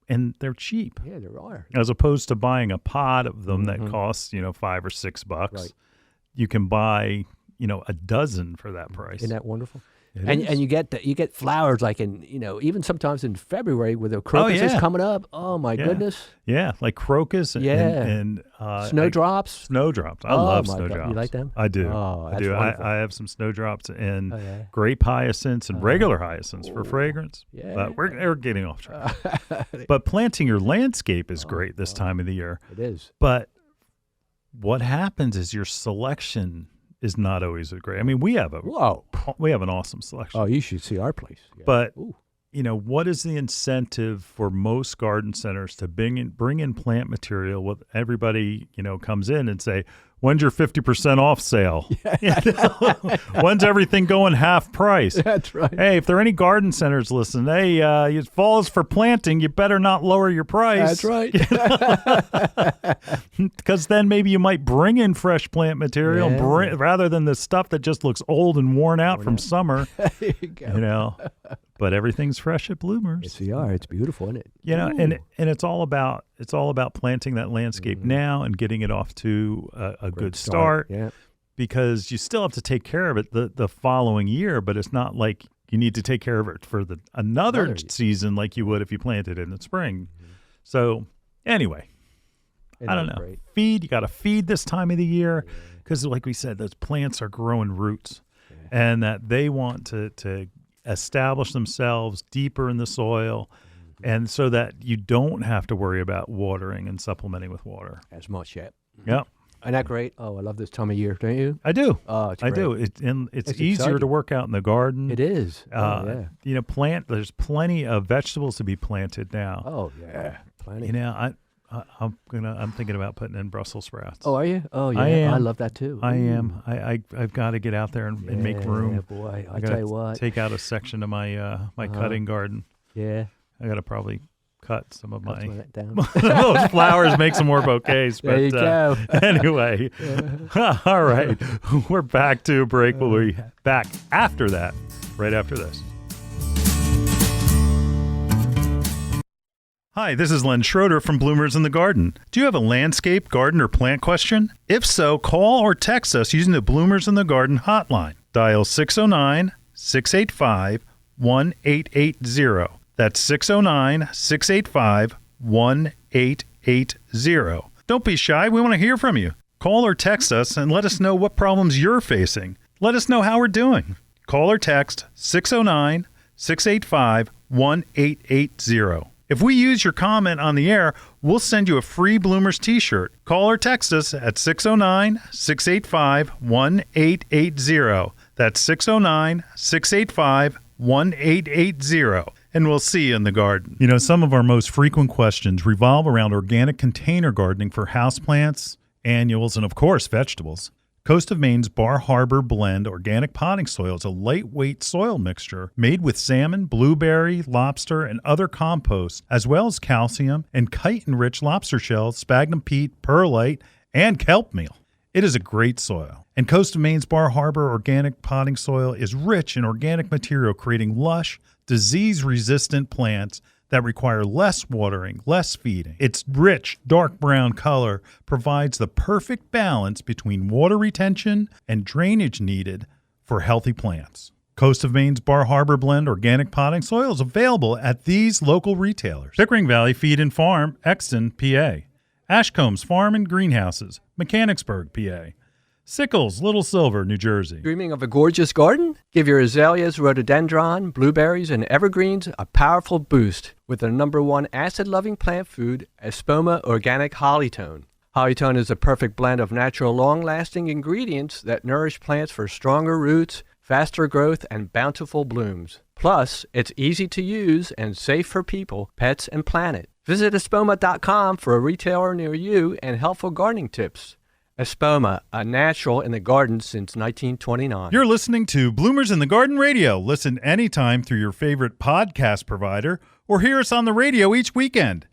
and they're cheap. Yeah, there are. As opposed to buying a pot of them that costs, $5 or $6. Right. You can buy, a dozen for that price. Isn't that wonderful? It And is. you get flowers like in even sometimes in February with the crocus is coming up. Oh my goodness! Yeah, like crocus and Snowdrops. Snowdrops. I Oh, love my God. snowdrops. You like them? I do. Oh, I that's do. wonderful. I have some snowdrops and Oh, yeah. grape hyacinths and regular hyacinths for fragrance. Yeah. But we're getting off track. But planting your landscape is great this time of the year. It is. But what happens is your selection is not always great. I mean, we have an awesome selection. Oh, you should see our place. Yeah. But Ooh. what is the incentive for most garden centers to bring in plant material with everybody, comes in and say, when's your 50% off sale? When's everything going half price? That's right. Hey, if there are any garden centers listening, hey, fall is for planting. You better not lower your price. That's right. Because then maybe you might bring in fresh plant material rather than the stuff that just looks old and worn out from summer. There you go. But everything's fresh at Bloomers. Yes, we are. It's beautiful, isn't it? And it's all about planting that landscape now and getting it off to a good start. Yeah. Because you still have to take care of it the following year, but it's not like you need to take care of it for another season like you would if you planted it in the spring. So anyway, I don't know. Great? You got to feed this time of the year because, like we said, those plants are growing roots, and that they want to establish themselves deeper in the soil, and so that you don't have to worry about watering and supplementing with water As much yet. Yep. Isn't that great? Oh, I love this time of year, don't you? I do. Oh, it's I great. do. It's easier exciting. to work out in the garden. It is. There's plenty of vegetables to be planted now. Oh, yeah. Plenty. I'm thinking about putting in Brussels sprouts. Oh, are you? Oh, yeah. I am. I love that too. I am. I've got to get out there and make room. Yeah, boy. I gotta tell you what. take out a section of my my cutting garden. Yeah. I got to probably cut some of Cut some of my that down. those flowers, make some more bouquets. But There you go. Anyway, all right, we're back to a break. We'll be back after that, right after this. Hi, this is Len Schroeder from Bloomers in the Garden. Do you have a landscape, garden, or plant question? If so, call or text us using the Bloomers in the Garden hotline. Dial 609-685-1880. That's 609-685-1880. Don't be shy. We want to hear from you. Call or text us and let us know what problems you're facing. Let us know how we're doing. Call or text 609-685-1880. If we use your comment on the air, we'll send you a free Bloomers t-shirt. Call or text us at 609-685-1880. That's 609-685-1880. And we'll see you in the garden. Some of our most frequent questions revolve around organic container gardening for houseplants, annuals, and of course, vegetables. Coast of Maine's Bar Harbor Blend organic potting soil is a lightweight soil mixture made with salmon, blueberry, lobster, and other compost, as well as calcium and chitin-rich lobster shells, sphagnum peat, perlite, and kelp meal. It is a great soil. And Coast of Maine's Bar Harbor organic potting soil is rich in organic material, creating lush, disease-resistant plants that require less watering, less feeding. Its rich, dark brown color provides the perfect balance between water retention and drainage needed for healthy plants. Coast of Maine's Bar Harbor Blend organic potting soil is available at these local retailers: Pickering Valley Feed and Farm, Exton, PA; Ashcombs Farm and Greenhouses, Mechanicsburg, PA; Sickles, Little Silver, New Jersey. Dreaming of a gorgeous garden? Give your azaleas, rhododendron, blueberries, and evergreens a powerful boost with the #1 acid-loving plant food, Espoma Organic Hollytone. Hollytone is a perfect blend of natural, long-lasting ingredients that nourish plants for stronger roots, faster growth, and bountiful blooms. Plus, it's easy to use and safe for people, pets, and planet. Visit espoma.com for a retailer near you and helpful gardening tips. Espoma, a natural in the garden since 1929. You're listening to Bloomers in the Garden Radio. Listen anytime through your favorite podcast provider or hear us on the radio each weekend.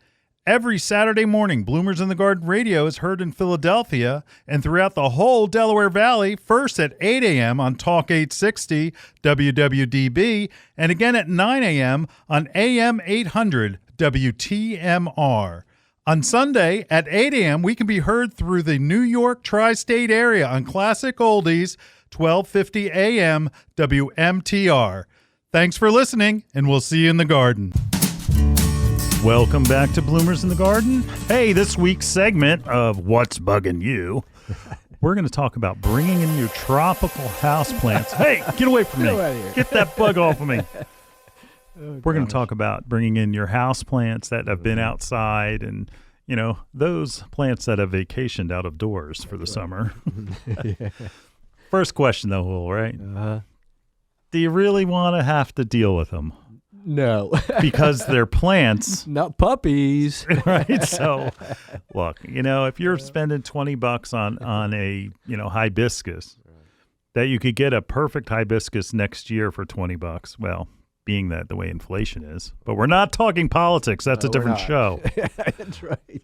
Every Saturday morning, Bloomers in the Garden Radio is heard in Philadelphia and throughout the whole Delaware Valley, first at 8 a.m. on Talk 860 WWDB and again at 9 a.m. on AM 800 WTMR. On Sunday at 8 a.m., we can be heard through the New York tri-state area on Classic Oldies, 1250 a.m. WMTR. Thanks for listening, and we'll see you in the garden. Welcome back to Bloomers in the Garden. Hey, this week's segment of What's Bugging You, we're going to talk about bringing in your tropical houseplants. Hey, get away from me. Get that bug off of me. We're going to talk about bringing in your houseplants that have been outside and, you know, those plants that have vacationed out of doors for the summer. First question, though, Will, right? Do you really want to have to deal with them? No. Because they're plants. Not puppies. Right? So, look, you know, if you're spending $20 on a, you know, hibiscus, that you could get a perfect hibiscus next year for $20, well, being that the way inflation is. But we're not talking politics. That's a different show. That's right.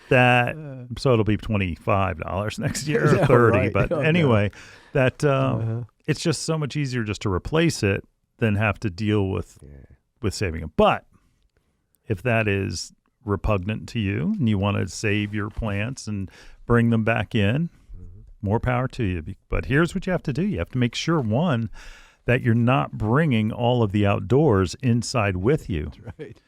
That so it'll be $25 next year or $30. Right. But anyway, that it's just so much easier just to replace it than have to deal with saving them. But if that is repugnant to you and you want to save your plants and bring them back in, more power to you. But here's what you have to do. You have to make sure, one, that you're not bringing all of the outdoors inside with you. That's right.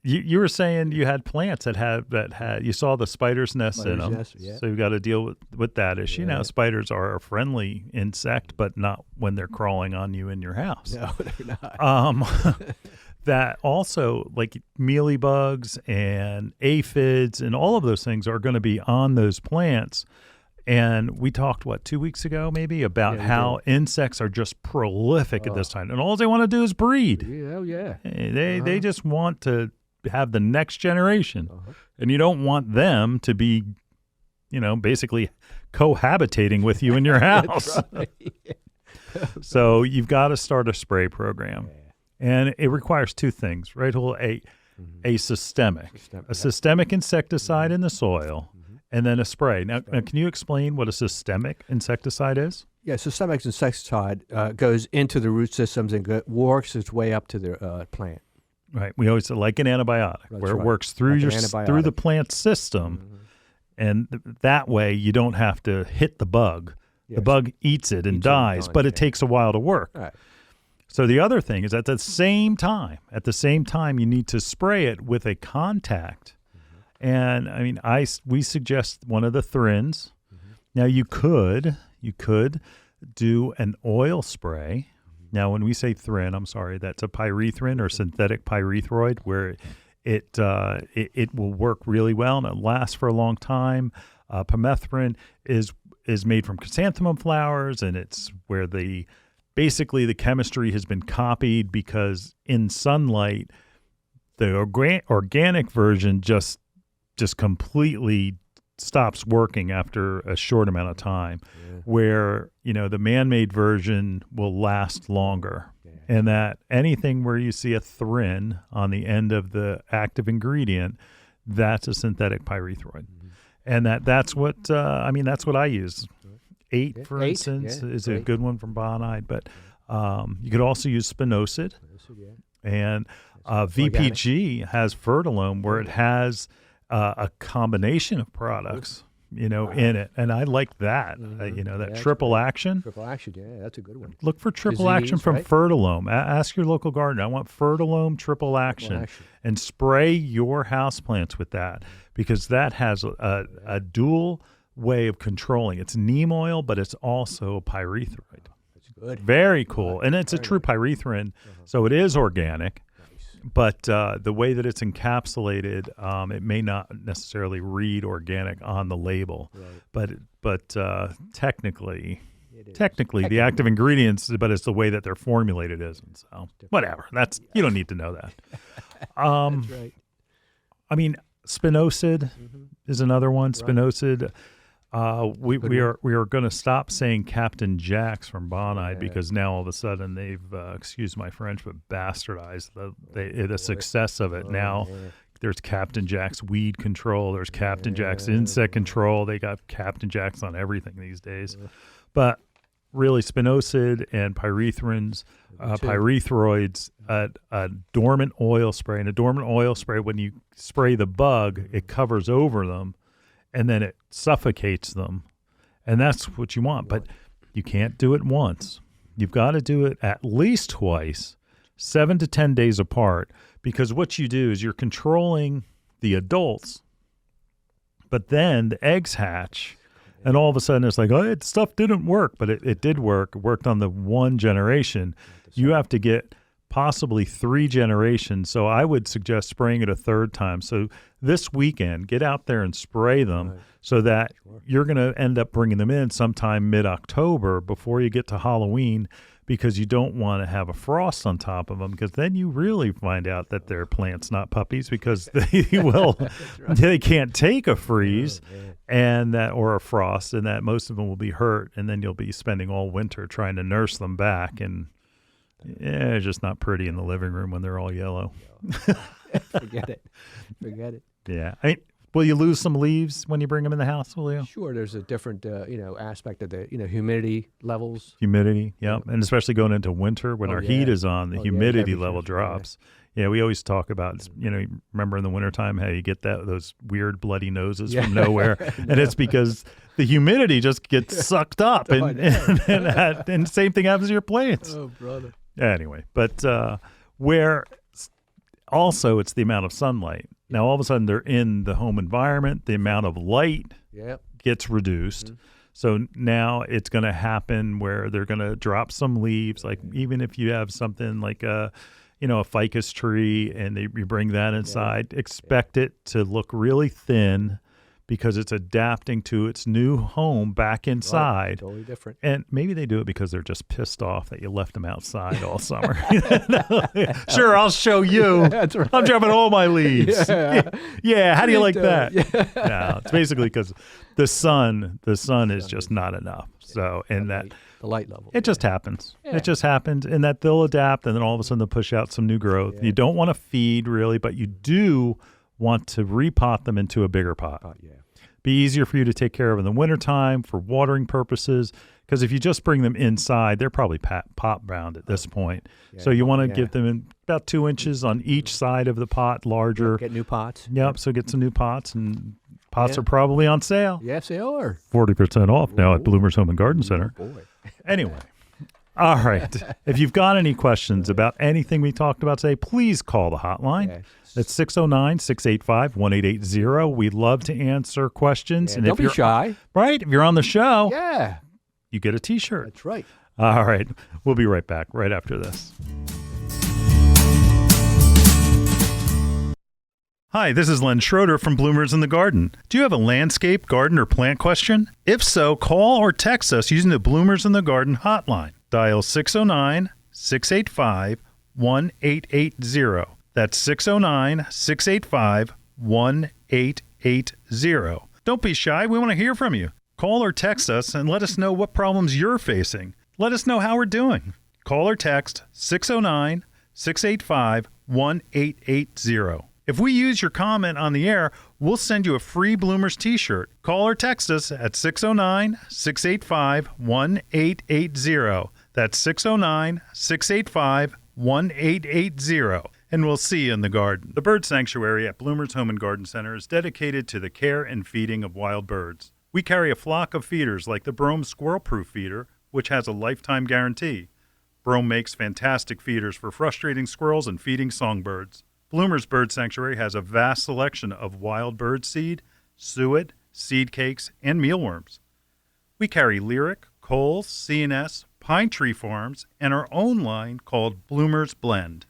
You were saying you had plants that had you saw the spider's nests in them. Nest, yeah. So you've got to deal with that issue. Now, spiders are a friendly insect, but not when they're crawling on you in your house. No, they're not. That also, like mealybugs and aphids and all of those things are going to be on those plants. And we talked, 2 weeks ago maybe, about how insects are just prolific at this time. And all they want to do is breed. They just want to have the next generation. And you don't want them to be, you know, basically cohabitating with you in your house. So you've got to start a spray program. And it requires two things, right? A systemic insecticide in the soil. And then a spray. Now, can you explain what a systemic insecticide is? Yeah, systemic insecticide goes into the root systems and works its way up to the plant. Right. We always say like an antibiotic, where it works through through the plant system, and that way you don't have to hit the bug. The bug eats it and dies, but it takes a while to work. Right. So the other thing is at the same time, you need to spray it with a contact. And I mean, we suggest one of the thrins. Now you could do an oil spray. Now, when we say thrin, I'm sorry, that's a pyrethrin or synthetic pyrethroid, where it will work really well and it lasts for a long time. Permethrin is made from chrysanthemum flowers, and it's where basically the chemistry has been copied, because in sunlight, the organic version just completely stops working after a short amount of time, where, you know, the man-made version will last longer. And that anything where you see a thrin on the end of the active ingredient, that's a synthetic pyrethroid. And that's what that's what I use. 8, for instance, is a good one from Bonide. But you could also use Spinosad. And VPG has Fertilome, where it has a combination of products, in it. And I like that, that triple action. Triple action, yeah, that's a good one. Look for triple action from Fertilome. Ask your local gardener. I want Fertilome triple action. And spray your houseplants with that, because that has a dual way of controlling. It's neem oil, but it's also pyrethroid. That's good. Very cool. And it's a true pyrethrin, so it is organic. But the way that it's encapsulated, it may not necessarily read organic on the label. Right. But technically, the active ingredients, but it's the way that they're formulated isn't. So whatever. You don't need to know that. That's right. Spinosad is another one. Spinosad. We are going to stop saying Captain Jack's from Bonide because now all of a sudden they've, excuse my French, but bastardized the success of it. Now there's Captain Jack's weed control. There's Captain Jack's insect control. They got Captain Jack's on everything these days. But really, Spinosad and pyrethrins, pyrethroids, a dormant oil spray. And a dormant oil spray, when you spray the bug, it covers over them. And then it suffocates them. And that's what you want. But you can't do it once. You've got to do it at least twice, 7 to 10 days apart, because what you do is you're controlling the adults, but then the eggs hatch, and all of a sudden it's like, stuff didn't work, but it did work. It worked on the one generation. You have to get possibly 3 generations. So I would suggest spraying it a third time. So this weekend, get out there and spray them so that you're going to end up bringing them in sometime mid-October before you get to Halloween, because you don't want to have a frost on top of them, because then you really find out that they're plants, not puppies, because they can't take a freeze or a frost, and that most of them will be hurt, and then you'll be spending all winter trying to nurse them back, and it's just not pretty in the living room when they're all yellow. Forget it. Yeah. Will you lose some leaves when you bring them in the house, Julio? Sure. There's a different, aspect of the, humidity levels. Humidity, yeah. And especially going into winter when our heat is on, the humidity level drops. Yeah, we always talk about, remember in the wintertime how you get those weird bloody noses from nowhere. And it's because the humidity just gets sucked up. And same thing happens to your plants. Oh, brother. Anyway, but where also it's the amount of sunlight. Now, all of a sudden they're in the home environment. The amount of light gets reduced. So now it's going to happen where they're going to drop some leaves. Like even if you have something like a ficus tree and you bring that inside, expect it to look really thin, because it's adapting to its new home back inside. Right, totally different. And maybe they do it because they're just pissed off that you left them outside all summer. Sure, I'll show you. That's right. I'm dropping all my leaves. Yeah, how do you like that? Yeah. No, it's basically because the sun is just not enough. So, and that the light level. It just happens. Yeah. It just happens, and that they'll adapt, and then all of a sudden they'll push out some new growth. Yeah. You don't want to feed really, but you do want to repot them into a bigger pot. Be easier for you to take care of in the wintertime for watering purposes, because if you just bring them inside, they're probably pot bound at this point. So you want to give them in about 2 inches on each side of the pot, larger. Get new pots. Yep, so get some new pots, and pots are probably on sale. Yes, they are. 40% off now at Bloomer's Home and Garden Center. Oh, boy. Anyway. All right. If you've got any questions about anything we talked about today, please call the hotline. Yes. That's 609-685-1880. We'd love to answer questions. Yeah, and don't be shy. Right. If you're on the show, you get a T-shirt. That's right. All right. We'll be right back right after this. Hi, this is Len Schroeder from Bloomers in the Garden. Do you have a landscape, garden, or plant question? If so, call or text us using the Bloomers in the Garden hotline. Dial 609-685-1880. That's 609-685-1880. Don't be shy. We want to hear from you. Call or text us and let us know what problems you're facing. Let us know how we're doing. Call or text 609-685-1880. If we use your comment on the air, we'll send you a free Bloomers t-shirt. Call or text us at 609-685-1880. That's 609-685-1880. And we'll see you in the garden. The Bird Sanctuary at Bloomers Home and Garden Center is dedicated to the care and feeding of wild birds. We carry a flock of feeders like the Brome Squirrel-Proof Feeder, which has a lifetime guarantee. Brome makes fantastic feeders for frustrating squirrels and feeding songbirds. Bloomers Bird Sanctuary has a vast selection of wild bird seed, suet, seed cakes, and mealworms. We carry Lyric, Coles, C&S, Pine Tree Farms, and our own line called Bloomers Blend.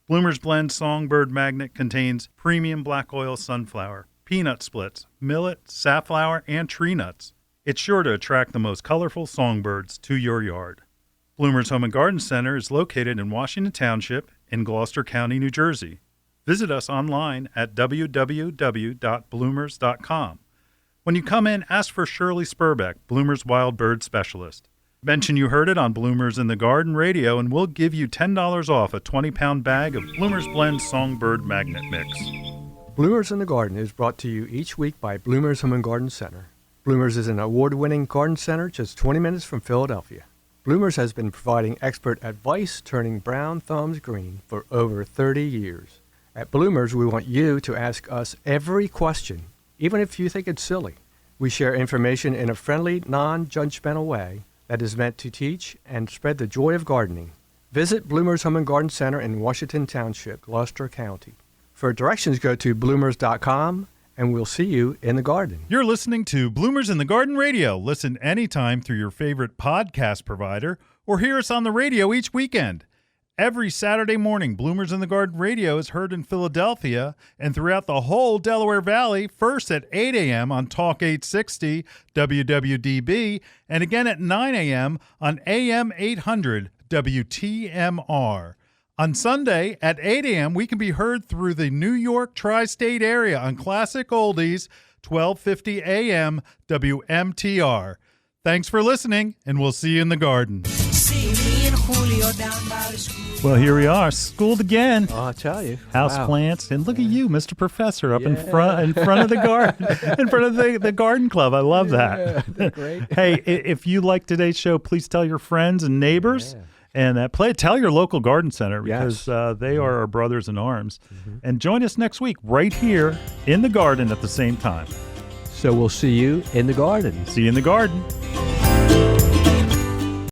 Bloomers Blend Songbird Magnet contains premium black oil sunflower, peanut splits, millet, safflower, and tree nuts. It's sure to attract the most colorful songbirds to your yard. Bloomers Home and Garden Center is located in Washington Township in Gloucester County, New Jersey. Visit us online at www.bloomers.com. When you come in, ask for Shirley Spurbeck, Bloomers Wild Bird Specialist. Mention you heard it on Bloomers in the Garden Radio, and we'll give you $10 off a 20-pound bag of Bloomers Blend Songbird Magnet Mix. Bloomers in the Garden is brought to you each week by Bloomers Home and Garden Center. Bloomers is an award-winning garden center just 20 minutes from Philadelphia. Bloomers has been providing expert advice turning brown thumbs green for over 30 years. At Bloomers, we want you to ask us every question, even if you think it's silly. We share information in a friendly, non-judgmental way that is meant to teach and spread the joy of gardening. Visit Bloomers Home and Garden Center in Washington Township, Gloucester County. For directions, go to bloomers.com, and we'll see you in the garden. You're listening to Bloomers in the Garden Radio. Listen anytime through your favorite podcast provider or hear us on the radio each weekend. Every Saturday morning, Bloomers in the Garden Radio is heard in Philadelphia and throughout the whole Delaware Valley, first at 8 a.m. on Talk 860 WWDB and again at 9 a.m. on AM 800 WTMR. On Sunday at 8 a.m., we can be heard through the New York tri-state area on Classic Oldies, 1250 a.m. WMTR. Thanks for listening, and we'll see you in the garden. See me and Julio down by the school. Well, here we are, schooled again. Oh, I'll tell you. House Wow. plants, and look at you, Mr. Professor, up in front of the garden, in front of the garden club. I love that. They're great. Hey, if you like today's show, please tell your friends and neighbors, and tell your local garden center because they are our brothers in arms. And join us next week right here in the garden at the same time. So we'll see you in the garden. See you in the garden.